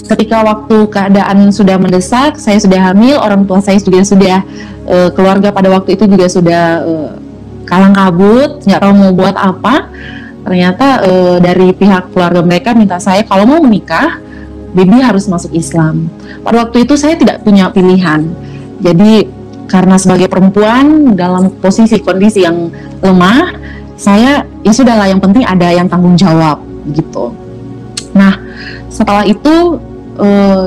Ketika waktu keadaan sudah mendesak, saya sudah hamil, orang tua saya juga sudah keluarga pada waktu itu juga sudah kalang kabut, nggak tahu mau buat apa. Ternyata dari pihak keluarga mereka minta saya kalau mau menikah, baby harus masuk Islam. Pada waktu itu saya tidak punya pilihan. Jadi karena sebagai perempuan dalam posisi kondisi yang lemah, saya ya sudahlah, yang penting ada yang tanggung jawab gitu. Nah, setelah itu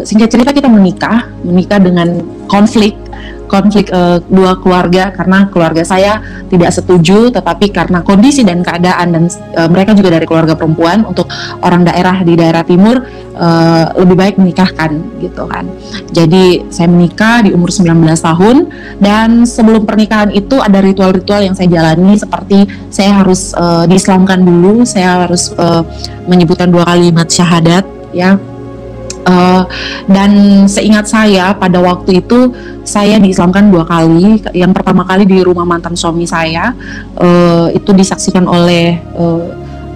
singkat cerita kita menikah dengan konflik dua keluarga, karena keluarga saya tidak setuju, tetapi karena kondisi dan keadaan dan mereka juga dari keluarga perempuan, untuk orang daerah di daerah timur lebih baik menikahkan gitu kan. Jadi saya menikah di umur 19 tahun, dan sebelum pernikahan itu ada ritual-ritual yang saya jalani, seperti saya harus diislamkan dulu, saya harus menyebutkan 2 kalimat syahadat ya. Dan seingat saya pada waktu itu saya diislamkan 2 kali. Yang pertama kali di rumah mantan suami saya, itu disaksikan oleh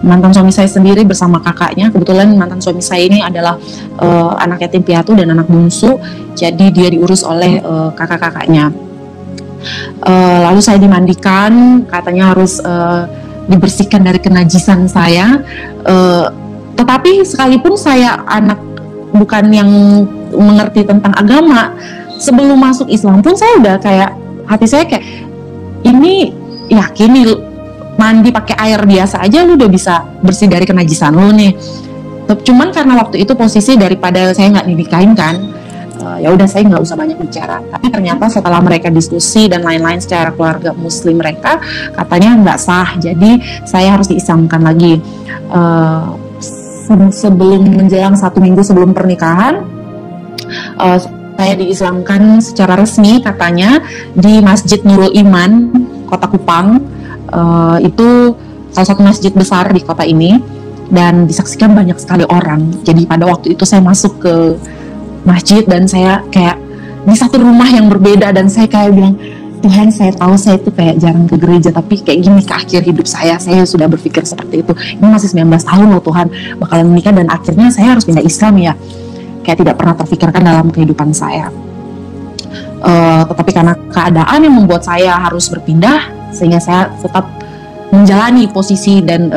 mantan suami saya sendiri bersama kakaknya. Kebetulan mantan suami saya ini adalah anak yatim piatu dan anak bungsu, jadi dia diurus oleh kakak-kakaknya. Lalu saya dimandikan, katanya harus dibersihkan dari kenajisan saya. Tetapi sekalipun saya anak bukan yang mengerti tentang agama, sebelum masuk Islam pun saya udah kayak, hati saya kayak, ini yakin nih mandi pakai air biasa aja lu udah bisa bersih dari kenajisan lu nih. Cuman karena waktu itu posisi daripada saya nggak dinikahin kan, ya udah saya nggak usah banyak bicara. Tapi ternyata setelah mereka diskusi dan lain-lain secara keluarga muslim mereka, katanya nggak sah, jadi saya harus diislamkan lagi. Sebelum menjelang 1 minggu sebelum pernikahan, saya diislamkan secara resmi katanya di Masjid Nurul Iman, Kota Kupang. Itu salah satu masjid besar di kota ini dan disaksikan banyak sekali orang. Jadi pada waktu itu saya masuk ke masjid dan saya kayak di satu rumah yang berbeda, dan saya kayak bilang, Tuhan, saya tahu saya itu kayak jarang ke gereja, tapi kayak gini ke akhir hidup saya sudah berpikir seperti itu. Ini masih 19 tahun loh Tuhan, bakalan menikah dan akhirnya saya harus pindah Islam ya. Kayak tidak pernah terfikirkan dalam kehidupan saya. Tetapi karena keadaan yang membuat saya harus berpindah, sehingga saya tetap menjalani posisi dan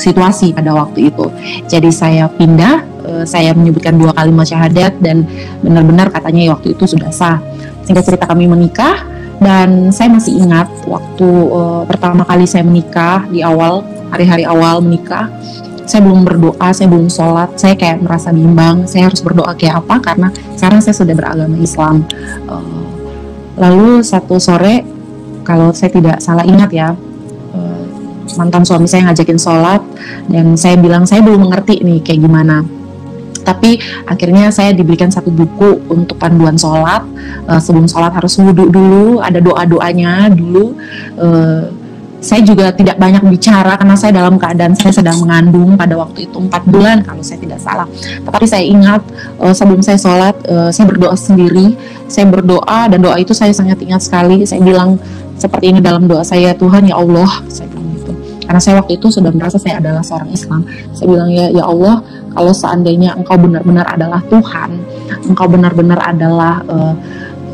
situasi pada waktu itu. Jadi saya pindah, saya menyebutkan 2 kalimat syahadat, dan benar-benar katanya waktu itu sudah sah. Singkat cerita kami menikah. Dan saya masih ingat waktu pertama kali saya menikah, di awal, hari-hari awal menikah, saya belum berdoa, saya belum sholat, saya kayak merasa bimbang, saya harus berdoa kayak apa, karena sekarang saya sudah beragama Islam. Lalu satu sore, kalau saya tidak salah ingat ya, mantan suami saya ngajakin sholat, dan saya bilang saya belum mengerti nih kayak gimana. Tapi akhirnya saya diberikan satu buku untuk panduan sholat. Sebelum sholat harus wudhu dulu, ada doa-doanya dulu. Saya juga tidak banyak bicara karena saya dalam keadaan saya sedang mengandung pada waktu itu 4 bulan kalau saya tidak salah. Tetapi saya ingat sebelum saya sholat, saya berdoa sendiri. Saya berdoa, dan doa itu saya sangat ingat sekali. Saya bilang seperti ini dalam doa saya, Tuhan ya Allah, saya bilang gitu. Karena saya waktu itu sudah merasa saya adalah seorang Islam. Saya bilang ya Allah, kalau seandainya Engkau benar-benar adalah Tuhan, Engkau benar-benar adalah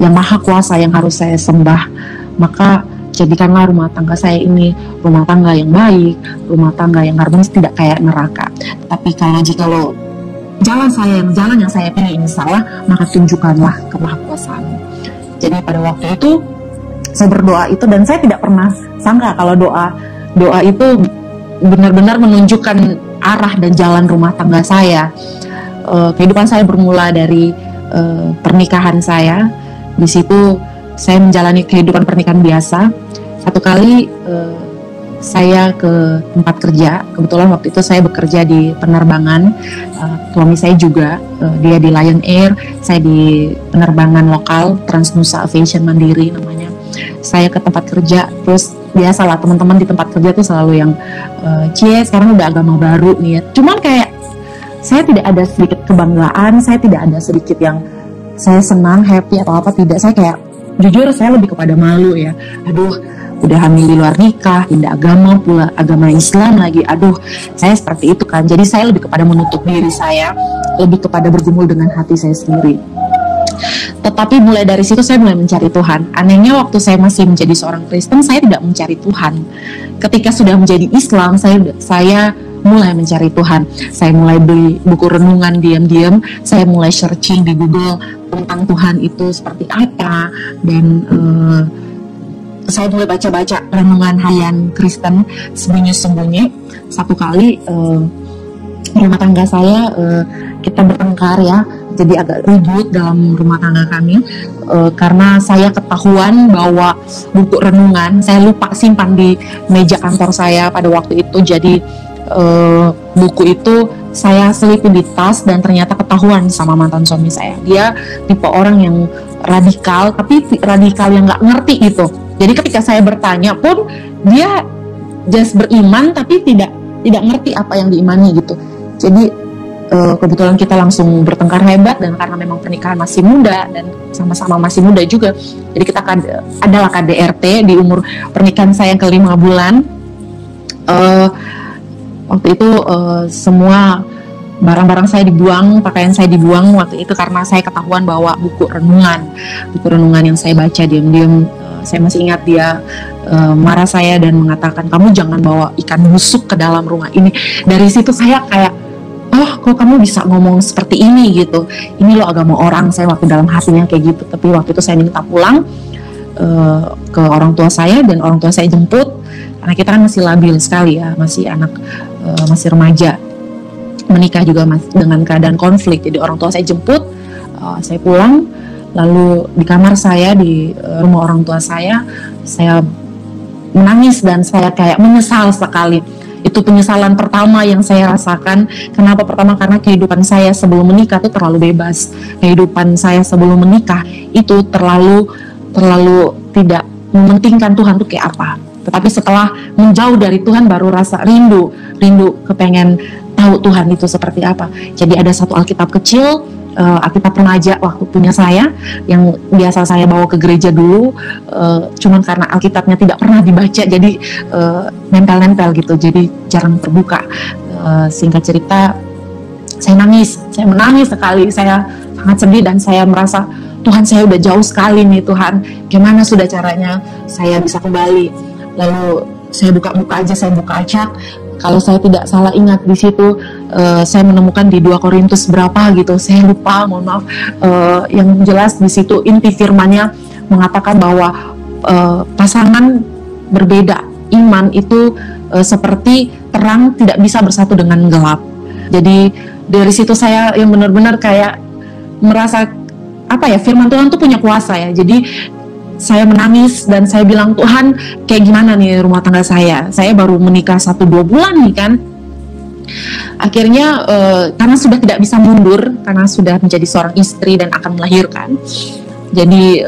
yang maha kuasa yang harus saya sembah, maka jadikanlah rumah tangga saya ini rumah tangga yang baik, rumah tangga yang harmonis, tidak kayak neraka. Tapi kalau jalan yang saya pilih ini salah, maka tunjukkanlah kemahakuasaan-Mu. Jadi pada waktu itu saya berdoa itu, dan saya tidak pernah sangka kalau doa itu benar-benar menunjukkan arah dan jalan rumah tangga saya. Kehidupan saya bermula dari pernikahan saya. Di situ saya menjalani kehidupan pernikahan biasa. Satu kali saya ke tempat kerja. Kebetulan waktu itu saya bekerja di penerbangan. Suami saya juga, dia di Lion Air, saya di penerbangan lokal Transnusa Aviation Mandiri namanya. Saya ke tempat kerja, terus biasalah teman-teman di tempat kerja tuh selalu yang cie sekarang udah agama baru nih ya. Cuman kayak saya tidak ada sedikit kebanggaan, saya tidak ada sedikit yang saya senang, happy atau apa, tidak. Saya kayak jujur saya lebih kepada malu ya. Aduh, udah hamil di luar nikah, pindah agama pula, agama Islam lagi. Aduh, saya seperti itu kan. Jadi saya lebih kepada menutup diri saya. lebih kepada bergumul dengan hati saya sendiri. Tetapi mulai dari situ saya mulai mencari Tuhan. Anehnya waktu saya masih menjadi seorang Kristen, saya tidak mencari Tuhan. Ketika sudah menjadi Islam, saya mulai mencari Tuhan. Saya mulai beli buku renungan diam-diam. Saya mulai searching di Google tentang Tuhan itu seperti apa. Dan saya mulai baca-baca renungan harian Kristen sembunyi-sembunyi. Satu kali rumah tangga saya kita bertengkar ya, jadi agak ribut dalam rumah tangga kami karena saya ketahuan bahwa buku renungan saya lupa simpan di meja kantor saya pada waktu itu. Jadi buku itu saya selipin di tas dan ternyata ketahuan sama mantan suami saya. Dia tipe orang yang radikal, tapi radikal yang nggak ngerti gitu. Jadi ketika saya bertanya pun dia just beriman tapi tidak ngerti apa yang diimani gitu. Jadi kebetulan kita langsung bertengkar hebat, dan karena memang pernikahan masih muda dan sama-sama masih muda juga, jadi kita adalah KDRT di umur pernikahan saya yang ke-5 bulan. Waktu itu semua barang-barang saya dibuang, pakaian saya dibuang waktu itu karena saya ketahuan bahwa buku renungan yang saya baca diam-diam. Saya masih ingat dia marah saya dan mengatakan, kamu jangan bawa ikan busuk ke dalam rumah ini. Dari situ saya kayak, oh kok kamu bisa ngomong seperti ini gitu, ini loh agama orang. Saya waktu dalam hatinya kayak gitu. Tapi waktu itu saya minta pulang ke orang tua saya, dan orang tua saya jemput karena kita kan masih labil sekali ya, masih anak, masih remaja, menikah juga dengan keadaan konflik. Jadi orang tua saya jemput, saya pulang, lalu di kamar saya di rumah orang tua saya menangis dan saya kayak menyesal sekali. Itu penyesalan pertama yang saya rasakan. Kenapa? Pertama karena kehidupan saya sebelum menikah itu terlalu bebas. Kehidupan saya sebelum menikah itu terlalu tidak mementingkan Tuhan itu kayak apa. Tetapi setelah menjauh dari Tuhan baru rasa rindu kepengen tahu Tuhan itu seperti apa. Jadi ada satu Alkitab kecil, Alkitab remaja waktu punya saya, yang biasa saya bawa ke gereja dulu, cuman karena Alkitabnya tidak pernah dibaca, jadi nempel-nempel gitu, jadi jarang terbuka. Singkat cerita, saya menangis sekali, saya sangat sedih dan saya merasa, Tuhan saya udah jauh sekali nih Tuhan, gimana sudah caranya saya bisa kembali. Lalu saya buka acak. Kalau saya tidak salah ingat di situ saya menemukan di 2 Korintus berapa gitu, saya lupa, mohon maaf. Yang jelas di situ inti firmannya mengatakan bahwa pasangan berbeda iman itu seperti terang tidak bisa bersatu dengan gelap. Jadi dari situ saya yang benar-benar kayak merasa firman Tuhan tuh punya kuasa ya. Jadi saya menangis dan saya bilang, Tuhan kayak gimana nih rumah tangga saya baru menikah 1-2 bulan nih kan. Akhirnya karena sudah tidak bisa mundur, karena sudah menjadi seorang istri dan akan melahirkan, jadi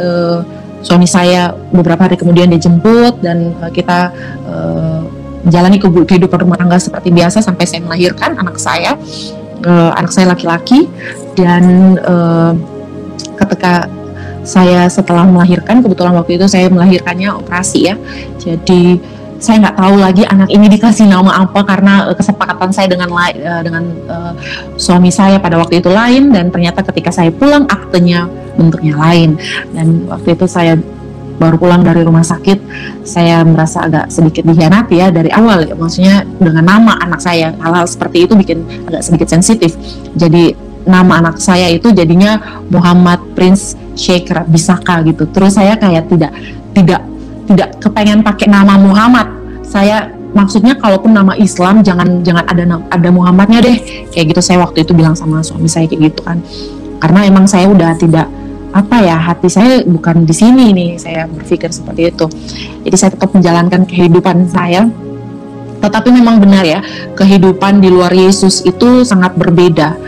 suami saya beberapa hari kemudian dijemput dan kita menjalani kehidupan rumah tangga seperti biasa sampai saya melahirkan anak saya laki-laki. Dan ketika saya setelah melahirkan, kebetulan waktu itu saya melahirkannya operasi ya, jadi saya nggak tahu lagi anak ini dikasih nama apa karena kesepakatan saya dengan suami saya pada waktu itu lain, dan ternyata ketika saya pulang aktenya bentuknya lain. Dan waktu itu saya baru pulang dari rumah sakit, saya merasa agak sedikit dikhianati ya dari awal ya, maksudnya dengan nama anak saya, hal-hal seperti itu bikin agak sedikit sensitif. Jadi nama anak saya itu jadinya Muhammad Prince Sheikh Bisaka gitu. Terus saya kayak tidak kepengen pakai nama Muhammad. Saya maksudnya kalaupun nama Islam jangan ada Muhammadnya deh. Kayak gitu saya waktu itu bilang sama suami saya kayak gitu kan. Karena emang saya udah tidak hati saya bukan di sini nih, saya berpikir seperti itu. Jadi saya tetap menjalankan kehidupan saya. Tetapi memang benar ya, kehidupan di luar Yesus itu sangat berbeda.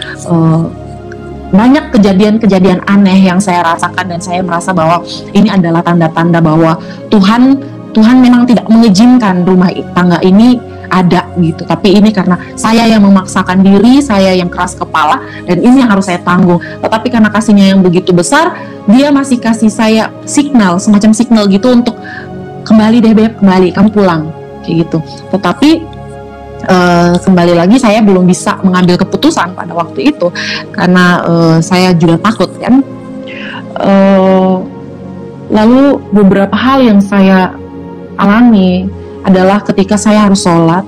Banyak kejadian-kejadian aneh yang saya rasakan, dan saya merasa bahwa ini adalah tanda-tanda bahwa Tuhan memang tidak mengizinkan rumah tangga ini ada gitu. Tapi ini karena saya yang memaksakan diri, saya yang keras kepala, dan ini yang harus saya tanggung. Tetapi karena kasihnya yang begitu besar, dia masih kasih saya semacam signal gitu untuk kembali deh Beb, kembali, kamu pulang kayak gitu. Tetapi kembali lagi saya belum bisa mengambil keputusan pada waktu itu karena saya juga takut kan. Lalu beberapa hal yang saya alami adalah ketika saya harus sholat,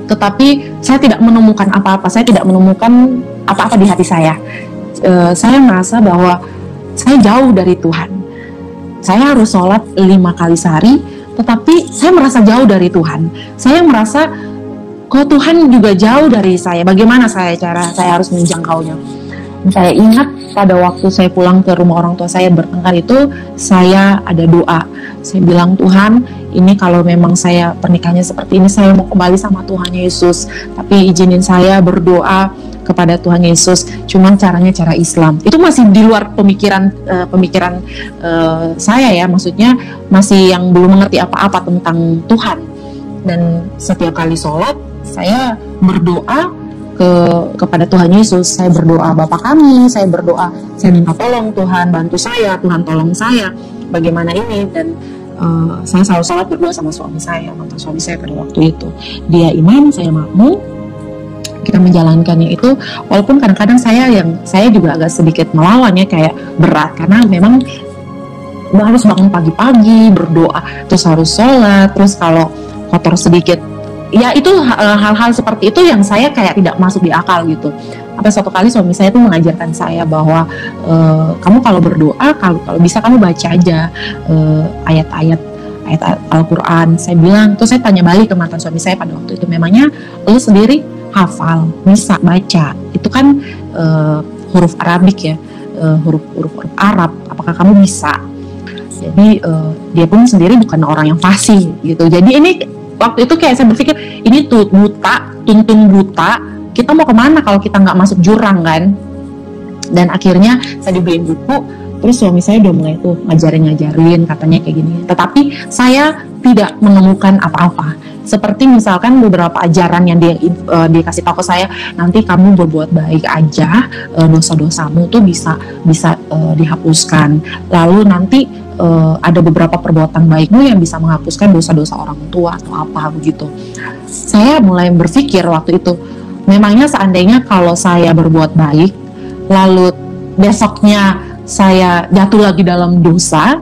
tetapi saya tidak menemukan apa-apa, saya tidak menemukan apa-apa di hati saya. Saya merasa bahwa saya jauh dari Tuhan. Saya harus sholat 5 kali sehari, tetapi saya merasa jauh dari Tuhan. Saya merasa kok Tuhan juga jauh dari saya. Bagaimana saya harus menjangkaunya? Saya ingat pada waktu saya pulang ke rumah orang tua saya bertengkar itu, saya ada doa. Saya bilang, Tuhan, ini kalau memang saya pernikahannya seperti ini, saya mau kembali sama Tuhan Yesus. Tapi izinin saya berdoa kepada Tuhan Yesus, cuman caranya cara Islam. Itu masih di luar pemikiran saya ya, maksudnya masih yang belum mengerti apa-apa tentang Tuhan. Dan setiap kali sholat, saya berdoa kepada Tuhan Yesus. Saya berdoa Bapa kami, saya berdoa, saya minta tolong Tuhan bantu saya, Tuhan tolong saya bagaimana ini. Dan saya selalu sholat berdoa sama suami saya, mantan suami saya pada waktu itu. Dia imam, saya makmum. Kita menjalankannya itu, walaupun kadang-kadang saya juga agak sedikit melawan ya, kayak berat karena memang harus bangun pagi-pagi berdoa, terus harus sholat, terus kalau kotor sedikit ya itu hal-hal seperti itu yang saya kayak tidak masuk di akal gitu. Sampai suatu kali suami saya tuh mengajarkan saya bahwa kamu kalau berdoa, kalau bisa kamu baca aja ayat-ayat Al-Quran. Saya bilang, terus saya tanya balik ke mantan suami saya pada waktu itu, memangnya lu sendiri hafal, bisa baca, itu kan huruf Arabik ya, huruf Arab, apakah kamu bisa? Jadi dia pun sendiri bukan orang yang fasih gitu. Jadi ini waktu itu kayak saya berpikir, ini tuh tuntun buta, kita mau kemana kalau kita nggak masuk jurang kan? Dan akhirnya saya dibeliin buku, terus suami saya udah mulai tuh ngajarin katanya kayak gini. Tetapi saya tidak menemukan apa-apa. Seperti misalkan beberapa ajaran yang dia kasih tahu ke saya, nanti kamu berbuat baik aja, dosa-dosamu tuh bisa dihapuskan. Lalu nanti ada beberapa perbuatan baikmu yang bisa menghapuskan dosa-dosa orang tua atau apa begitu. Saya mulai berpikir waktu itu, memangnya seandainya kalau saya berbuat baik, lalu besoknya saya jatuh lagi dalam dosa,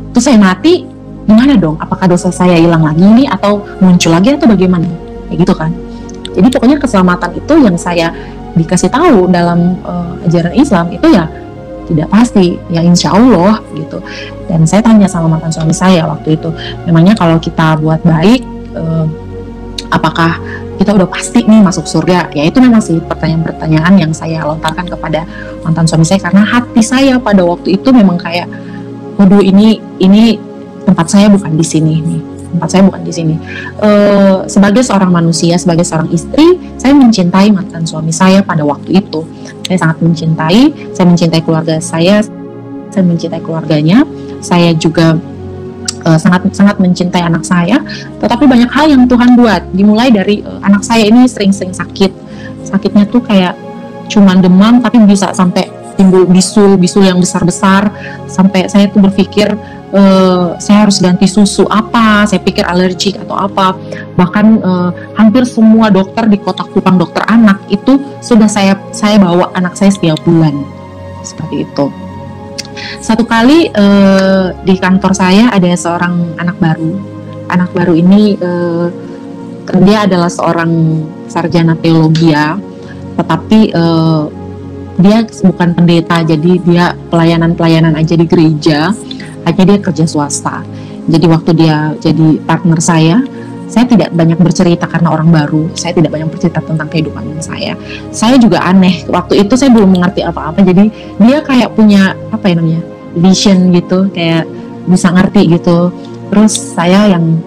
terus saya mati, gimana dong? Apakah dosa saya hilang lagi nih atau muncul lagi atau bagaimana? Kayak gitu kan. Jadi pokoknya keselamatan itu yang saya dikasih tahu dalam ajaran Islam itu ya tidak pasti, ya insya Allah gitu. Dan saya tanya sama mantan suami saya waktu itu, memangnya kalau kita buat baik, apakah kita udah pasti nih masuk surga? Ya itu memang sih pertanyaan-pertanyaan yang saya lontarkan kepada mantan suami saya, karena hati saya pada waktu itu memang kayak, waduh ini tempat saya bukan di sini nih. Tempat saya bukan di sini. Sebagai seorang manusia, sebagai seorang istri, saya mencintai mantan suami saya pada waktu itu. Saya sangat mencintai keluarga saya mencintai keluarganya. Saya juga sangat mencintai anak saya. Tetapi banyak hal yang Tuhan buat. Dimulai dari anak saya ini sering-sering sakit. Sakitnya tuh kayak cuman demam, tapi bisa sampai timbul bisul yang besar-besar. Sampai saya tuh berpikir, saya harus ganti susu apa, saya pikir alergi atau apa. Bahkan hampir semua dokter di Kota Kupang, dokter anak itu sudah saya bawa anak saya setiap bulan, seperti itu. Satu kali di kantor saya ada seorang anak baru ini dia adalah seorang sarjana teologi ya, tetapi dia bukan pendeta, jadi dia pelayanan aja di gereja, hanya dia kerja swasta. Jadi waktu dia jadi partner saya tidak banyak bercerita karena orang baru, saya tidak banyak bercerita tentang kehidupan saya. Saya juga aneh, waktu itu saya belum mengerti apa-apa, jadi dia kayak punya vision gitu, kayak bisa ngerti gitu. Terus saya yang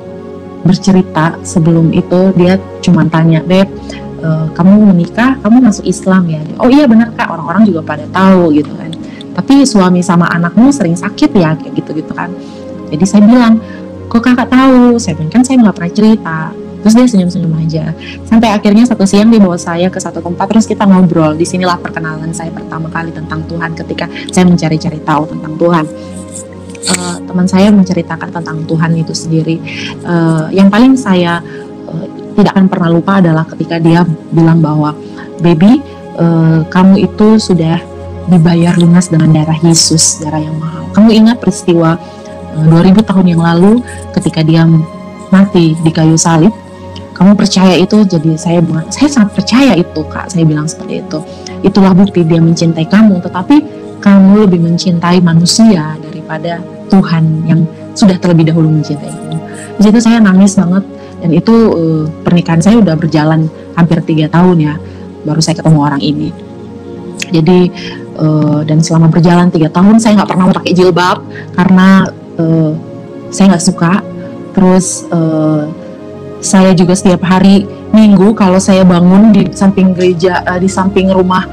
bercerita sebelum itu, dia cuma tanya, Beb, kamu menikah, kamu masuk Islam ya? Oh iya benar Kak, orang-orang juga pada tahu gitu kan. Tapi suami sama anakmu sering sakit ya, kayak gitu-gitu kan. Jadi saya bilang, kok Kakak tahu? Saya bilang, kan saya nggak pernah cerita. Terus dia senyum-senyum aja. Sampai akhirnya satu siang dia bawa saya ke satu tempat, terus kita ngobrol. Disinilah perkenalan saya pertama kali tentang Tuhan, ketika saya mencari-cari tahu tentang Tuhan. Teman saya menceritakan tentang Tuhan itu sendiri. Yang paling saya tidak akan pernah lupa adalah ketika dia bilang bahwa, baby, kamu itu sudah dibayar lunas dengan darah Yesus, darah yang mahal. Kamu ingat peristiwa 2000 tahun yang lalu ketika dia mati di kayu salib? Kamu percaya itu? Jadi saya sangat percaya itu, Kak. Saya bilang seperti itu. Itulah bukti dia mencintai kamu, tetapi kamu lebih mencintai manusia daripada Tuhan yang sudah terlebih dahulu mencintai kamu. Di situ saya nangis banget, dan itu pernikahan saya udah berjalan hampir 3 tahun ya, baru saya ketemu orang ini. Jadi dan selama berjalan 3 tahun saya nggak pernah pakai jilbab karena saya nggak suka. Terus saya juga setiap hari Minggu kalau saya bangun di samping gereja, di samping rumah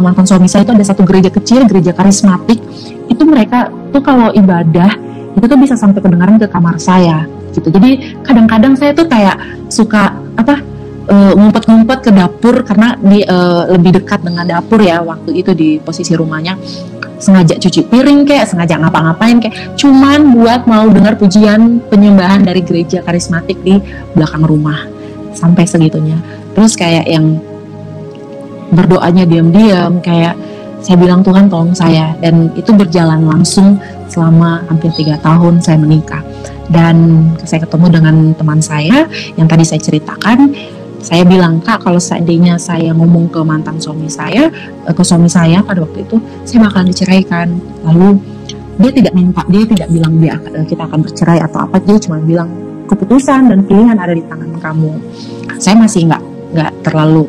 mantan suami saya itu ada satu gereja kecil, gereja karismatik. Itu mereka tuh kalau ibadah itu tuh bisa sampai kedengaran ke kamar saya gitu. Jadi kadang-kadang saya tuh kayak suka ngumpet-ngumpet ke dapur karena lebih dekat dengan dapur ya waktu itu di posisi rumahnya. Sengaja cuci piring kayak, sengaja ngapa-ngapain kayak, cuman buat mau dengar pujian penyembahan dari gereja karismatik di belakang rumah, sampai segitunya. Terus kayak yang berdoanya diam-diam, kayak saya bilang, Tuhan tolong saya, dan itu berjalan langsung selama hampir 3 tahun saya menikah. Dan saya ketemu dengan teman saya yang tadi saya ceritakan. Saya bilang, Kak, kalau seandainya saya ngomong ke mantan suami saya, ke suami saya pada waktu itu, saya bakalan diceraikan. Lalu dia tidak bilang kita akan bercerai atau apa, dia cuma bilang keputusan dan pilihan ada di tangan kamu. Saya masih nggak terlalu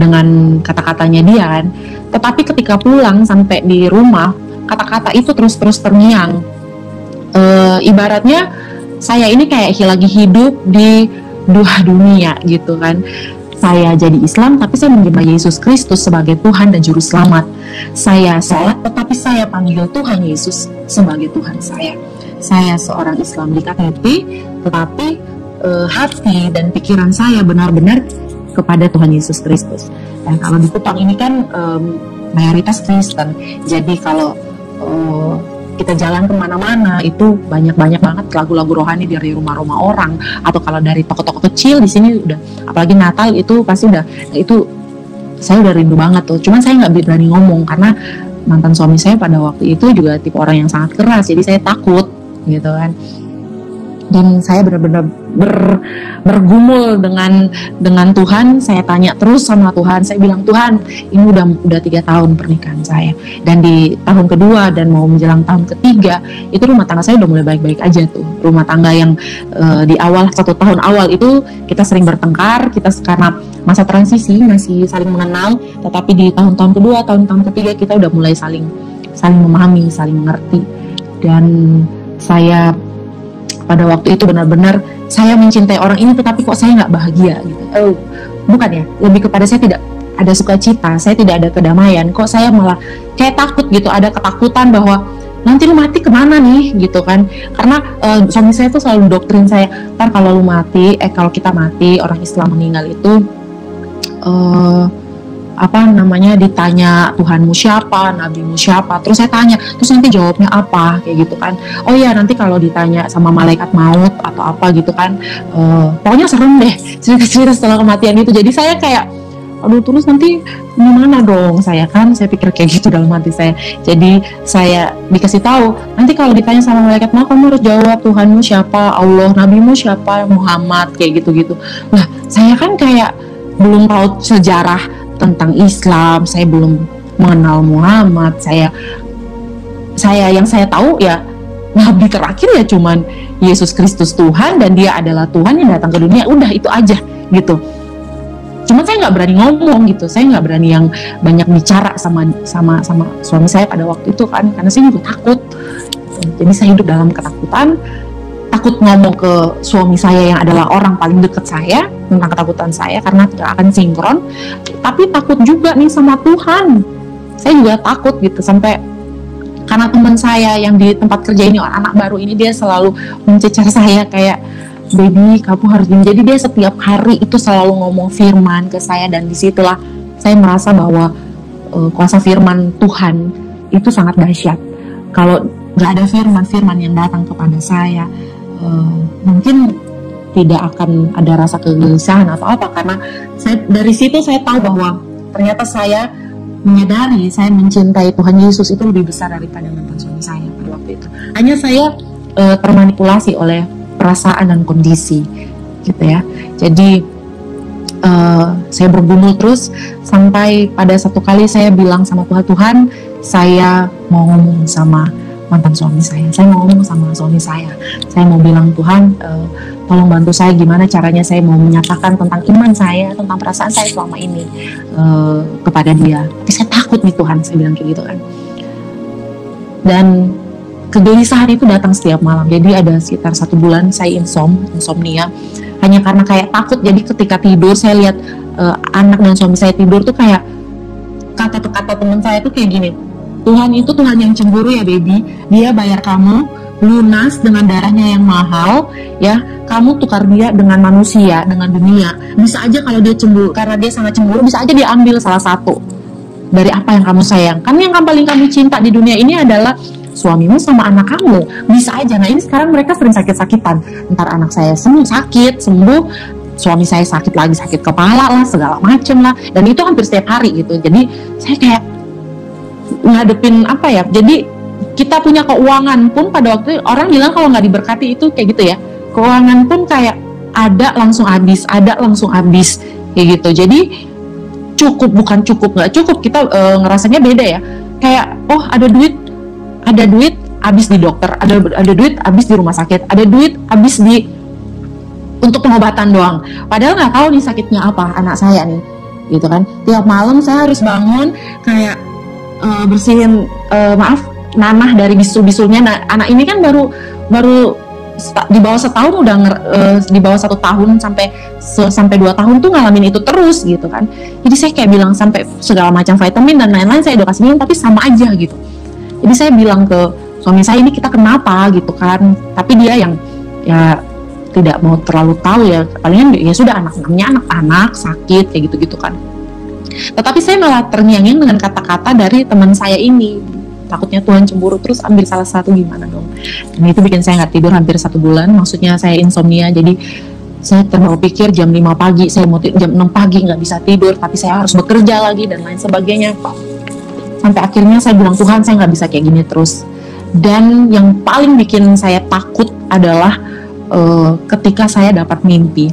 dengan kata-katanya dia kan. Tetapi ketika pulang sampai di rumah, kata-kata itu terus terngiang. Ibaratnya saya ini kayak lagi hidup di 2 dunia gitu kan. Saya jadi Islam tapi saya menyembah Yesus Kristus sebagai Tuhan dan Juru Selamat. Saya sholat tetapi saya panggil Tuhan Yesus sebagai Tuhan saya. Saya seorang Islam di KTP tetapi hati dan pikiran saya benar-benar kepada Tuhan Yesus Kristus. Dan kalau di Kupang ini kan mayoritas Kristen, jadi kalau kita jalan kemana-mana itu banyak banget lagu-lagu rohani dari rumah-rumah orang, atau kalau dari toko-toko kecil di sini udah, apalagi Natal itu pasti udah, itu saya udah rindu banget tuh. Cuman saya nggak berani ngomong karena mantan suami saya pada waktu itu juga tipe orang yang sangat keras, jadi saya takut gitu kan. Dan saya benar-benar bergumul dengan Tuhan. Saya tanya terus sama Tuhan. Saya bilang, Tuhan, ini udah 3 tahun pernikahan saya, dan di tahun kedua dan mau menjelang tahun ketiga itu rumah tangga saya udah mulai baik-baik aja tuh. Rumah tangga yang di awal 1 tahun awal itu kita sering bertengkar, kita karena masa transisi masih saling mengenal. Tetapi di tahun-tahun kedua, tahun-tahun ketiga kita udah mulai saling memahami, saling mengerti. Dan saya pada waktu itu benar-benar saya mencintai orang ini, tetapi kok saya nggak bahagia gitu. Bukan ya, lebih kepada saya tidak ada sukacita, saya tidak ada kedamaian. Kok saya malah kayak takut gitu, ada ketakutan bahwa nanti lu mati kemana nih gitu kan. Karena suami saya tuh selalu doktrin saya, ntar kalau lu mati, kalau kita mati, orang Islam meninggal itu ditanya Tuhanmu siapa, nabimu siapa. Terus saya tanya, terus nanti jawabnya apa kayak gitu kan. Oh ya, nanti kalau ditanya sama malaikat maut atau apa gitu kan, pokoknya serem deh cerita-cerita setelah kematian itu. Jadi saya kayak, aduh, terus nanti gimana dong saya pikir kayak gitu dalam hati saya. Jadi saya dikasih tahu, nanti kalau ditanya sama malaikat maut, kamu harus jawab Tuhanmu siapa, Allah, nabimu siapa, Muhammad, kayak gitu-gitu. Nah, saya kan kayak belum tahu sejarah tentang Islam, saya belum mengenal Muhammad, saya yang saya tahu ya nabi terakhir ya cuman Yesus Kristus Tuhan, dan dia adalah Tuhan yang datang ke dunia, udah itu aja gitu. Cuman saya nggak berani ngomong gitu, saya nggak berani yang banyak bicara sama suami saya pada waktu itu kan, karena saya juga takut. Jadi saya hidup dalam ketakutan, takut ngomong ke suami saya yang adalah orang paling dekat saya tentang ketakutan saya karena tidak akan sinkron. Tapi takut juga nih sama Tuhan, saya juga takut gitu. Sampai karena teman saya yang di tempat kerja ini, anak baru ini, dia selalu mencecar saya kayak, baby kamu harus gini. Jadi dia setiap hari itu selalu ngomong firman ke saya, dan disitulah saya merasa bahwa kuasa firman Tuhan itu sangat dahsyat. Kalau nggak ada firman yang datang kepada saya, mungkin tidak akan ada rasa kegelisahan atau apa, karena dari situ saya tahu bahwa ternyata saya menyadari saya mencintai Tuhan Yesus itu lebih besar daripada mantan suami saya pada waktu itu. Hanya saya termanipulasi oleh perasaan dan kondisi gitu ya. Jadi saya bergumul terus sampai pada satu kali saya bilang sama Tuhan, Tuhan, saya mau ngomong sama mantan suami saya mau ngomong sama suami saya mau bilang, Tuhan, tolong bantu saya gimana caranya saya mau menyatakan tentang iman saya, tentang perasaan saya selama ini kepada dia. Tapi saya takut nih Tuhan, saya bilang kayak gitu kan. Dan kegelisahan itu datang setiap malam. Jadi ada sekitar 1 bulan saya insomnia, hanya karena kayak takut. Jadi ketika tidur saya lihat anak dan suami saya tidur tuh kayak kata-kata teman saya tuh kayak gini, Tuhan itu Tuhan yang cemburu ya baby, dia bayar kamu lunas dengan darahnya yang mahal ya, kamu tukar dia dengan manusia, dengan dunia. Bisa aja kalau dia cemburu, karena dia sangat cemburu, bisa aja dia ambil salah satu dari apa yang kamu sayang. Kan yang paling kamu cinta di dunia ini adalah suamimu sama anak kamu. Bisa aja. Nah ini sekarang mereka sering sakit-sakitan, ntar anak saya sembuh, suami saya sakit lagi, sakit kepala lah, segala macem lah, dan itu hampir setiap hari gitu. Jadi saya kayak ngadepin apa ya, jadi kita punya keuangan pun pada waktu itu, orang bilang kalau nggak diberkati itu kayak gitu ya, keuangan pun kayak ada langsung habis kayak gitu. Jadi cukup bukan cukup nggak cukup, kita ngerasanya beda ya, kayak oh ada duit habis di dokter, ada duit habis di rumah sakit, ada duit habis di untuk pengobatan doang, padahal nggak tahu nih sakitnya apa anak saya nih gitu kan. Tiap malam saya harus bangun kayak bersihin nanah dari bisul-bisulnya. Nah, anak ini kan baru di bawah setahun udah di bawah 1 tahun sampai 2 tahun tuh ngalamin itu terus gitu kan. Jadi saya kayak bilang sampai segala macam vitamin dan lain-lain saya udah kasih minum tapi sama aja gitu. Jadi saya bilang ke suami saya, ini kita kenapa gitu kan, tapi dia yang ya tidak mau terlalu tahu ya, palingan ya sudah anak-anaknya anak-anak sakit kayak gitu-gitu kan. Tetapi saya malah terngiang-ngiang dengan kata-kata dari teman saya ini, takutnya Tuhan cemburu terus ambil salah satu, gimana dong. Dan itu bikin saya nggak tidur hampir 1 bulan, maksudnya saya insomnia. Jadi saya berpikir jam 5 pagi, saya mau jam 6 pagi nggak bisa tidur, tapi saya harus bekerja lagi dan lain sebagainya. Sampai akhirnya saya bilang, Tuhan, saya nggak bisa kayak gini terus. Dan yang paling bikin saya takut adalah ketika saya dapat mimpi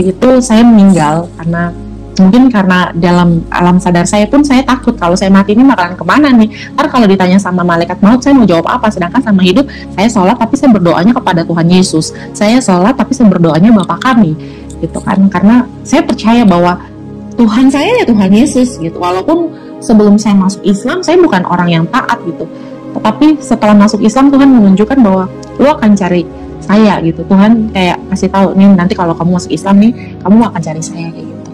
itu saya meninggal, karena dalam alam sadar saya pun saya takut kalau saya mati ini bakalan kemana nih. Ntar kalau ditanya sama malaikat maut saya mau jawab apa, sedangkan sama hidup saya sholat tapi saya berdoanya kepada Tuhan Yesus, saya sholat tapi saya berdoanya Bapa kami gitu kan, karena saya percaya bahwa Tuhan saya ya Tuhan Yesus gitu. Walaupun sebelum saya masuk Islam saya bukan orang yang taat gitu, tetapi setelah masuk Islam Tuhan menunjukkan bahwa lu akan cari saya gitu. Tuhan kayak kasih tahu nih, nanti kalau kamu masuk Islam nih kamu akan cari saya kayak gitu.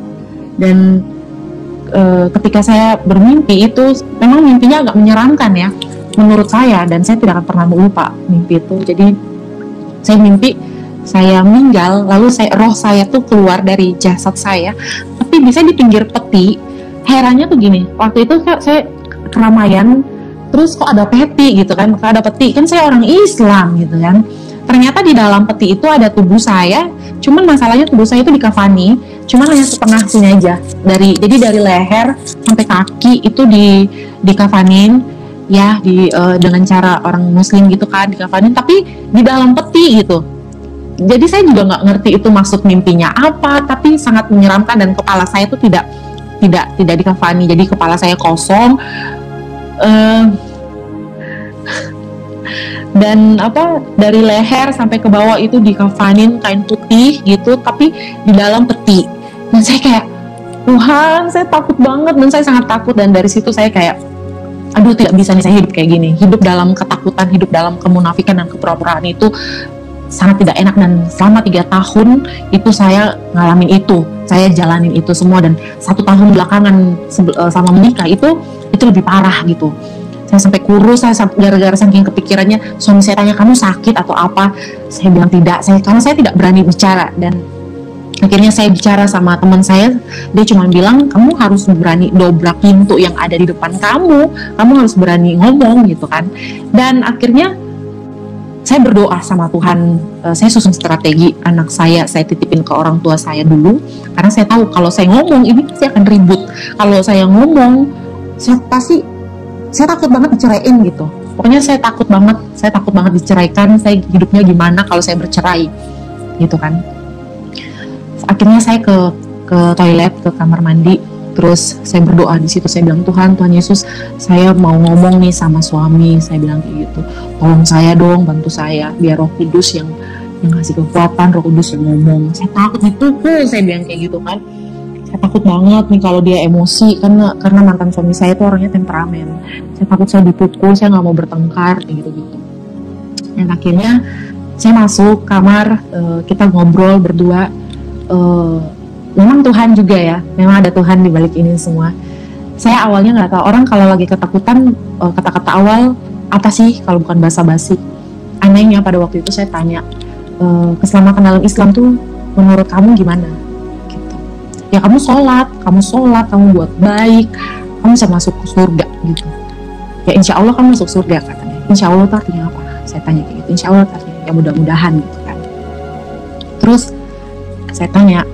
Dan ketika saya bermimpi itu memang mimpinya agak menyeramkan ya menurut saya, dan saya tidak akan pernah lupa mimpi itu. Jadi saya mimpi saya meninggal, lalu roh saya tuh keluar dari jasad saya, tapi bisa di pinggir peti. Herannya tuh gini, waktu itu saya keramaian, terus kok ada peti gitu kan, kok ada peti, kan saya orang Islam gitu kan. Ternyata di dalam peti itu ada tubuh saya, cuman masalahnya tubuh saya itu dikafani, cuman hanya setengah sini aja. Jadi dari leher sampai kaki itu dikafanin ya, dengan cara orang muslim gitu kan, dikafanin tapi di dalam peti gitu. Jadi saya juga nggak ngerti itu maksud mimpinya apa, tapi sangat menyeramkan, dan kepala saya itu tidak dikafani, jadi kepala saya kosong. Dan dari leher sampai ke bawah itu dikafanin kain putih gitu, tapi di dalam peti. Dan saya kayak, Tuhan, saya takut banget, dan saya sangat takut. Dan dari situ saya kayak, aduh, tidak bisa nih saya hidup kayak gini, hidup dalam ketakutan, hidup dalam kemunafikan dan kepura-puraan itu sangat tidak enak. Dan selama 3 tahun itu saya ngalamin itu, saya jalanin itu semua. Dan 1 tahun belakangan sama menikah itu lebih parah gitu. Saya sampai kurus, saya gara-gara saking kepikirannya. Suami saya tanya, kamu sakit atau apa? Saya bilang tidak, karena saya tidak berani bicara. Dan akhirnya saya bicara sama teman saya, dia cuma bilang, kamu harus berani dobrak pintu yang ada di depan kamu harus berani ngomong gitu kan. Dan akhirnya saya berdoa sama Tuhan, saya susun strategi anak saya titipin ke orang tua saya dulu, karena saya tahu kalau saya ngomong ini pasti akan ribut. Kalau saya ngomong, saya takut banget diceraiin gitu. Pokoknya saya takut banget diceraikan. Saya hidupnya gimana kalau saya bercerai, gitu kan. Akhirnya saya ke toilet, ke kamar mandi. Terus saya berdoa di situ, saya bilang, Tuhan Yesus, saya mau ngomong nih sama suami, saya bilang kayak gitu. Tolong saya dong, bantu saya, biar Roh Kudus yang ngasih kekuatan, Roh Kudus yang ngomong. Saya takut dipukul, saya bilang kayak gitu kan. Saya takut banget nih kalau dia emosi, karena mantan suami saya itu orangnya temperamen. Saya takut saya dipukul, saya nggak mau bertengkar, kayak gitu-gitu. Dan akhirnya saya masuk kamar, kita ngobrol berdua. Memang Tuhan juga ya, memang ada Tuhan di balik ini semua. Saya awalnya nggak tahu, orang kalau lagi ketakutan, kata-kata awal apa sih kalau bukan basa-basi. Anehnya pada waktu itu saya tanya, keselamatan dalam Islam tuh menurut kamu gimana? Gitu. Ya kamu sholat, kamu buat baik, kamu bisa masuk ke surga gitu. Ya insya Allah kamu masuk surga katanya. Insya Allah itu artinya apa? Saya tanya kayak gitu. Insya Allah artinya ya mudah-mudahan gitu kan. Terus saya tanya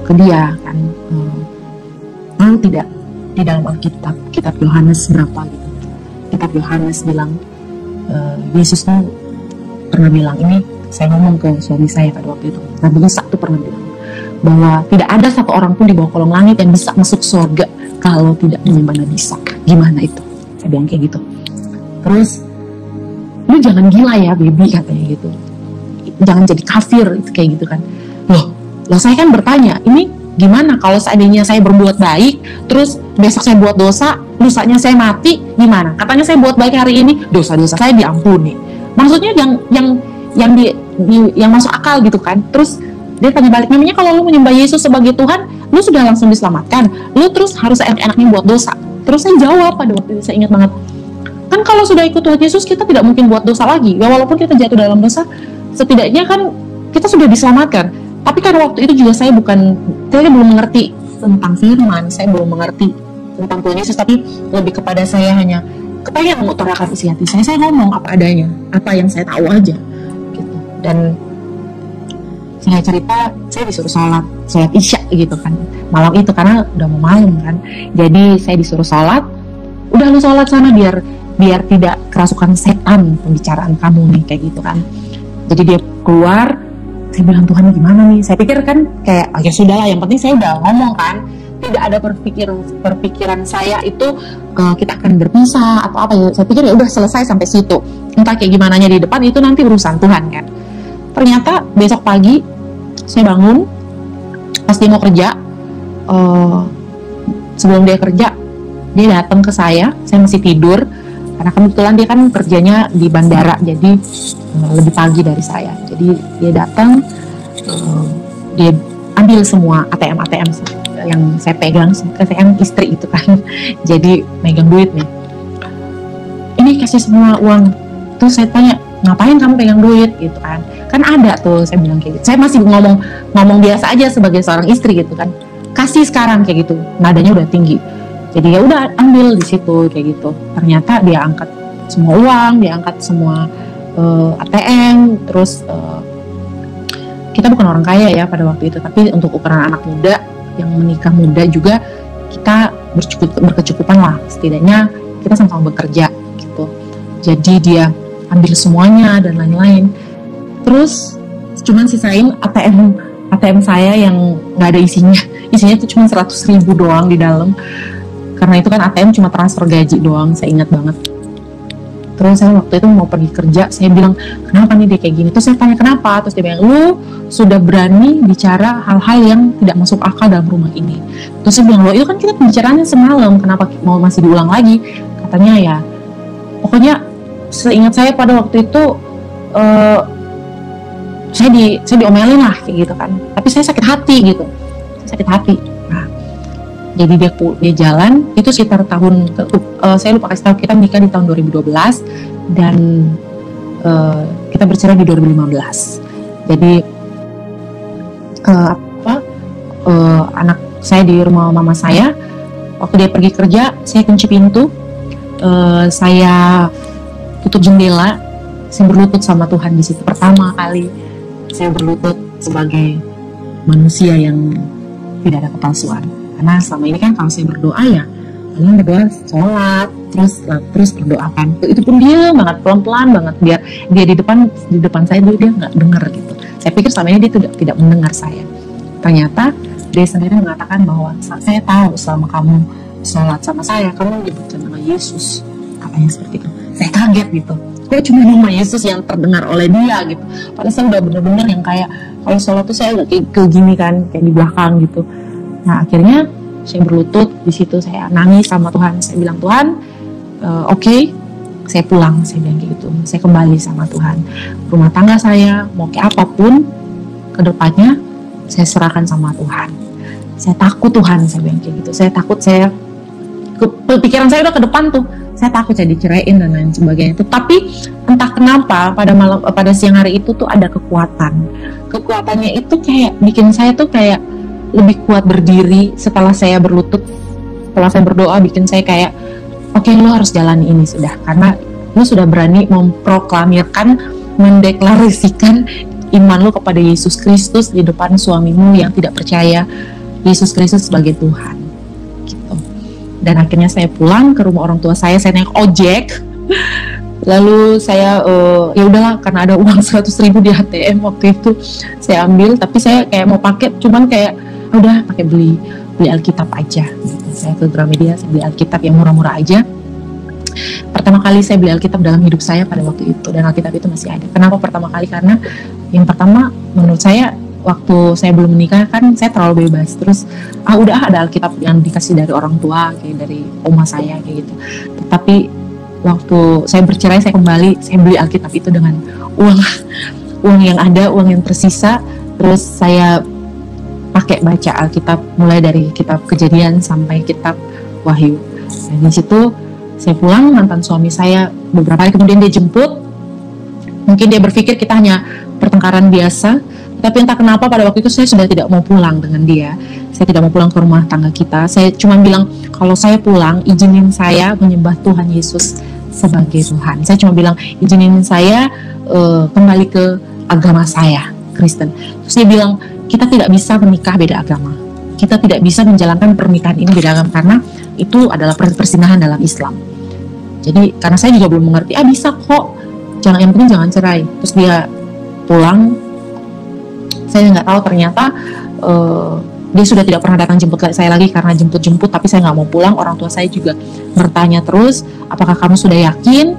ke dia kan, mau tidak di dalam Alkitab, kitab Yohanes berapa gitu, kitab Yohanes bilang, Yesus tuh pernah bilang, ini saya ngomong ke suami saya pada waktu itu, Nabi Isa tuh pernah bilang bahwa tidak ada satu orang pun di bawah kolong langit yang bisa masuk surga kalau tidak menyembah Nabi Isa. Gimana itu? Saya bilang kayak gitu. Terus, lu jangan gila ya baby, katanya gitu, jangan jadi kafir, itu kayak gitu kan. Loh saya kan bertanya, ini gimana kalau seandainya saya berbuat baik, terus besok saya buat dosa, lusanya saya mati, gimana? Katanya saya buat baik hari ini, dosa-dosa saya diampuni. Maksudnya yang masuk akal gitu kan. Terus dia tanya balik, namanya kalau lu menyembah Yesus sebagai Tuhan, lu sudah langsung diselamatkan, lu terus harus enak-enaknya buat dosa. Terus saya jawab pada waktu itu, saya ingat banget, kan kalau sudah ikut Tuhan Yesus kita tidak mungkin buat dosa lagi. Ya walaupun kita jatuh dalam dosa, setidaknya kan kita sudah diselamatkan. Tapi kan waktu itu juga saya belum mengerti tentang firman, saya belum mengerti tentang Tuhan Yesus, tapi lebih kepada saya hanya kepengen mengutarakan isi hati saya ngomong apa adanya, apa yang saya tahu aja gitu. Dan saya cerita, saya disuruh sholat isya gitu kan, malam itu karena udah mau malam kan. Jadi saya disuruh sholat, udah lu sholat sana biar tidak kerasukan setan pembicaraan kamu nih, kayak gitu kan. Jadi dia keluar. Saya bilang, Tuhan gimana nih? Saya pikir kan kayak, ya sudah lah, yang penting saya udah ngomong kan. Tidak ada perpikiran saya itu kita akan berpisah atau apa ya. Saya pikir ya udah selesai sampai situ. Entah kayak gimana di depan itu nanti urusan Tuhan kan. Ternyata besok pagi saya bangun, pas dia mau kerja, sebelum dia kerja, dia datang ke saya masih tidur. Karena kebetulan dia kan kerjanya di bandara, jadi lebih pagi dari saya. Jadi dia datang, dia ambil semua ATM yang saya pegang, saya kan istri itu kan, jadi megang duit nih. Ini kasih semua uang. Terus saya tanya, ngapain kamu pegang duit gitu kan? Kan ada tuh, saya bilang kayak gitu. Saya masih ngomong biasa aja sebagai seorang istri gitu kan. Kasih sekarang kayak gitu, nadanya udah tinggi. Jadi ya udah ambil di situ kayak gitu. Ternyata dia angkat semua uang, dia angkat semua ATM. Terus kita bukan orang kaya ya pada waktu itu, tapi untuk ukuran anak muda yang menikah muda juga kita berkecukupan lah. Setidaknya kita sama-sama bekerja gitu. Jadi dia ambil semuanya dan lain-lain. Terus cuman sisain ATM saya yang nggak ada isinya tuh cuma 100.000 doang di dalam. Karena itu kan ATM cuma transfer gaji doang, saya ingat banget. Terus saya waktu itu mau pergi kerja, saya bilang, kenapa nih dia kayak gini? Terus saya tanya kenapa? Terus dia bilang, lu sudah berani bicara hal-hal yang tidak masuk akal dalam rumah ini. Terus saya bilang, itu kan kita pembicaraannya semalam, kenapa mau masih diulang lagi? Katanya ya, pokoknya seingat saya pada waktu itu, saya diomelin lah kayak gitu kan. Tapi saya sakit hati gitu, sakit hati. Jadi dia jalan itu sekitar tahun saya lupa kasih tahu, kita nikah di tahun 2012 dan kita bercerai di 2015. Jadi anak saya di rumah mama saya, waktu dia pergi kerja saya kunci pintu, saya tutup jendela, saya berlutut sama Tuhan di situ. Pertama kali saya berlutut sebagai manusia yang tidak ada kepalsuan. Karena selama ini kan kalau saya berdoa ya paling berdoa sholat terus berdoakan. Itu pun dia banget pelan-pelan banget, biar dia di depan saya dulu dia nggak dengar gitu. Saya pikir selama ini dia tidak mendengar saya. Ternyata dia sendiri mengatakan bahwa saya tahu selama kamu sholat sama saya kamu menyebutkan nama Yesus, katanya seperti itu. Saya kaget gitu. Kok cuma nama Yesus yang terdengar oleh dia gitu. Padahal saya udah bener-bener yang kayak kalau sholat tuh saya kayak gini kan, kayak di belakang gitu. Nah akhirnya saya berlutut di situ, saya nangis sama Tuhan. Saya bilang, Tuhan, oke, saya pulang, saya bilang gitu. Saya kembali sama Tuhan. Rumah tangga saya mau kayak apapun ke depannya saya serahkan sama Tuhan. Saya takut Tuhan, saya bilang kayak gitu. Saya takut, pikiran saya udah ke depan tuh. Saya takut saya diceraiin dan lain sebagainya. Tetapi entah kenapa pada siang hari itu tuh ada kekuatan. Kekuatannya itu kayak bikin saya tuh kayak lebih kuat berdiri setelah saya berlutut, setelah saya berdoa, bikin saya kayak oke, lu harus jalani ini sudah, karena lu sudah berani memproklamirkan, mendeklarasikan iman lu kepada Yesus Kristus di depan suamimu yang tidak percaya Yesus Kristus sebagai Tuhan gitu. Dan akhirnya saya pulang ke rumah orang tua saya naik ojek. Lalu saya ya udahlah, karena ada uang 100.000 di ATM waktu itu saya ambil, tapi saya kayak mau pakai cuman kayak udah pakai beli Alkitab aja gitu. Saya ke Gramedia, saya beli Alkitab yang murah-murah aja. Pertama kali saya beli Alkitab dalam hidup saya pada waktu itu, dan Alkitab itu masih ada. Kenapa pertama kali? Karena yang pertama menurut saya waktu saya belum menikah kan saya terlalu bebas, terus udah ada Alkitab yang dikasih dari orang tua, kayak dari oma saya kayak gitu. Tetapi waktu saya bercerai, saya kembali, saya beli Alkitab itu dengan uang yang ada, uang yang tersisa. Terus saya pakai baca Alkitab mulai dari kitab Kejadian sampai kitab Wahyu. Dan di situ saya pulang, mantan suami saya beberapa hari kemudian dia jemput. Mungkin dia berpikir kita hanya pertengkaran biasa, tapi entah kenapa pada waktu itu saya sudah tidak mau pulang dengan dia. Saya tidak mau pulang ke rumah tangga kita. Saya cuma bilang, kalau saya pulang, izinin saya menyembah Tuhan Yesus sebagai Tuhan. Saya cuma bilang, izinin saya kembali ke agama saya, Kristen. Terus dia bilang, kita tidak bisa menikah beda agama. Kita tidak bisa menjalankan pernikahan ini beda agama, karena itu adalah perzinahan dalam Islam. Jadi karena saya juga belum mengerti, bisa kok, yang penting jangan cerai. Terus dia pulang, saya nggak tahu ternyata dia sudah tidak pernah datang jemput saya lagi, karena jemput, tapi saya nggak mau pulang. Orang tua saya juga bertanya terus, apakah kamu sudah yakin?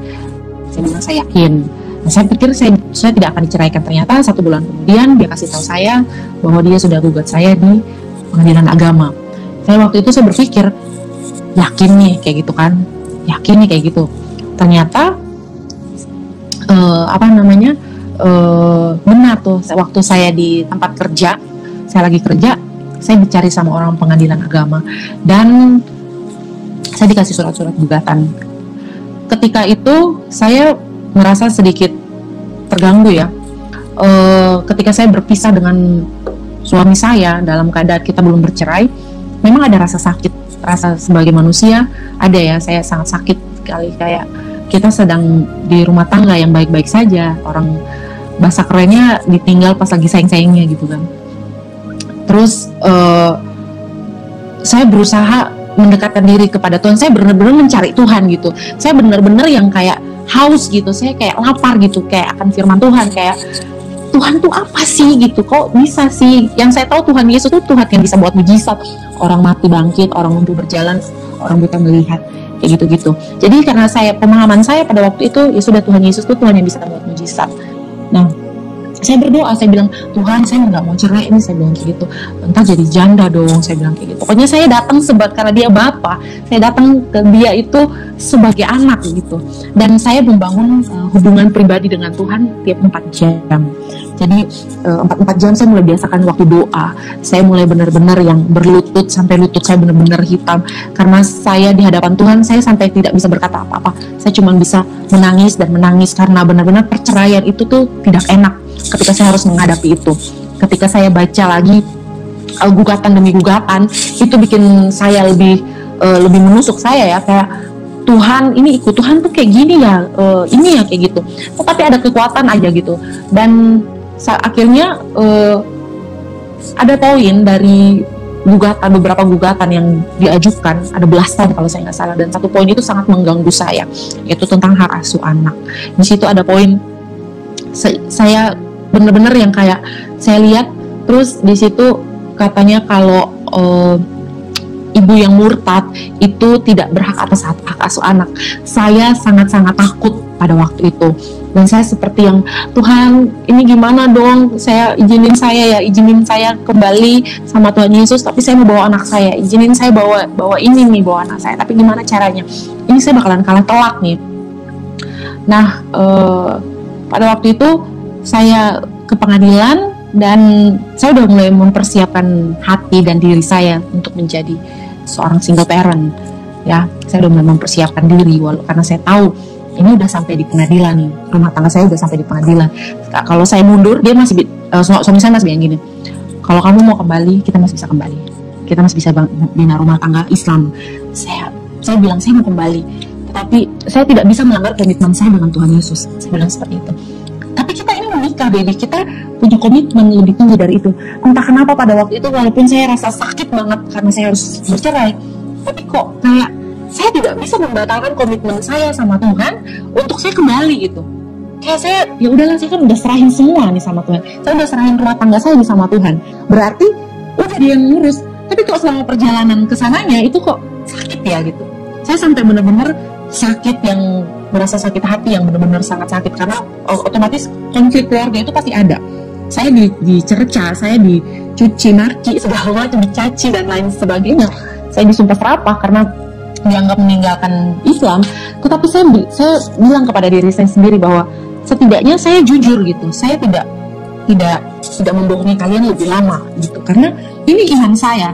Saya bilang saya yakin. Nah, saya pikir saya tidak akan diceraikan. Ternyata 1 bulan kemudian dia kasih tahu saya bahwa dia sudah gugat saya di pengadilan agama. Saya waktu itu saya berpikir, yakin nih kayak gitu kan, yakin nih kayak gitu. Ternyata benar tuh. Waktu saya di tempat kerja, saya lagi kerja, saya dicari sama orang pengadilan agama dan saya dikasih surat-surat gugatan. Ketika itu saya merasa sedikit terganggu ya. Ketika saya berpisah dengan suami saya dalam keadaan kita belum bercerai, memang ada rasa sakit, rasa sebagai manusia ada ya. Saya sangat sakit sekali, kayak kita sedang di rumah tangga yang baik-baik saja, orang bahasa kerennya ditinggal pas lagi sayang-sayangnya gitu kan. Terus saya berusaha mendekatkan diri kepada Tuhan. Saya benar-benar mencari Tuhan gitu. Saya benar-benar yang kayak haus gitu, saya kayak lapar gitu, kayak akan firman Tuhan, kayak Tuhan tuh apa sih gitu, kok bisa sih? Yang saya tahu Tuhan Yesus tuh Tuhan yang bisa buat mujizat, orang mati bangkit, orang lumpuh berjalan, orang buta melihat, kayak gitu-gitu. Jadi karena pemahaman saya pada waktu itu ya sudah, Tuhan Yesus tuh Tuhan yang bisa buat mujizat. Nah, saya berdoa, saya bilang, Tuhan saya nggak mau cerai ini, saya bilang kayak gitu, entah jadi janda dong, saya bilang kayak gitu. Pokoknya saya datang karena dia Bapa, saya datang ke dia itu sebagai anak gitu. Dan saya membangun hubungan pribadi dengan Tuhan tiap 4 jam. Jadi 4 jam saya mulai biasakan waktu doa. Saya mulai benar-benar yang berlutut sampai lutut saya benar-benar hitam. Karena saya di hadapan Tuhan, saya sampai tidak bisa berkata apa-apa. Saya cuma bisa menangis dan menangis karena benar-benar perceraian itu tuh tidak enak. Ketika saya harus menghadapi itu, ketika saya baca lagi gugatan demi gugatan, itu bikin saya lebih menusuk saya ya, kayak Tuhan ini ikut Tuhan tuh kayak gini ya, ini ya kayak gitu. Tetapi ada kekuatan aja gitu. Dan akhirnya ada poin dari beberapa gugatan yang diajukan, ada belasan kalau saya nggak salah, dan satu poin itu sangat mengganggu saya, yaitu tentang hak asuh anak. Di situ ada poin saya bener-bener yang kayak saya lihat, terus di situ katanya kalau ibu yang murtad itu tidak berhak atas hak asuh anak. Saya sangat-sangat takut pada waktu itu, dan saya seperti yang, Tuhan ini gimana dong, izinin saya kembali sama Tuhan Yesus, tapi saya mau bawa anak saya, izinin saya bawa anak saya, tapi gimana caranya, ini saya bakalan kalah telak nih. Nah, pada waktu itu saya ke pengadilan, dan saya udah mulai mempersiapkan hati dan diri saya untuk menjadi seorang single parent. Ya, saya udah mulai mempersiapkan diri, karena saya tahu ini udah sampai di pengadilan nih, rumah tangga saya udah sampai di pengadilan. Kalau saya mundur, dia masih suami saya masih bilang gini, kalau kamu mau kembali, kita masih bisa kembali, kita masih bisa bina rumah tangga Islam. Saya bilang saya mau kembali, tetapi saya tidak bisa melanggar komitmen saya dengan Tuhan Yesus. Saya bilang seperti itu. Tapi kita ini menikah, baby, kita punya komitmen lebih tinggi dari itu. Entah kenapa pada waktu itu, walaupun saya rasa sakit banget karena saya harus bercerai, tapi kok kayak saya tidak bisa membatalkan komitmen saya sama Tuhan untuk saya kembali gitu. Kayak saya, ya udahlah, saya kan udah serahin semua nih sama Tuhan. Saya udah serahin rumah tangga saya nih sama Tuhan. Berarti udah dia yang ngurus. Tapi kok selama perjalanan ke sananya itu kok sakit ya gitu. Saya sampai benar-benar sakit, yang merasa sakit hati, yang benar-benar sangat sakit, karena otomatis konflik keluarga itu pasti ada. Saya dicerca, saya dicuci maki, segala macam, dicaci dan lain sebagainya. Saya disumpah serapah karena dianggap meninggalkan Islam. Tetapi saya bilang kepada diri saya sendiri bahwa setidaknya saya jujur gitu. Saya tidak membohongi kalian lebih lama gitu, karena ini iman saya.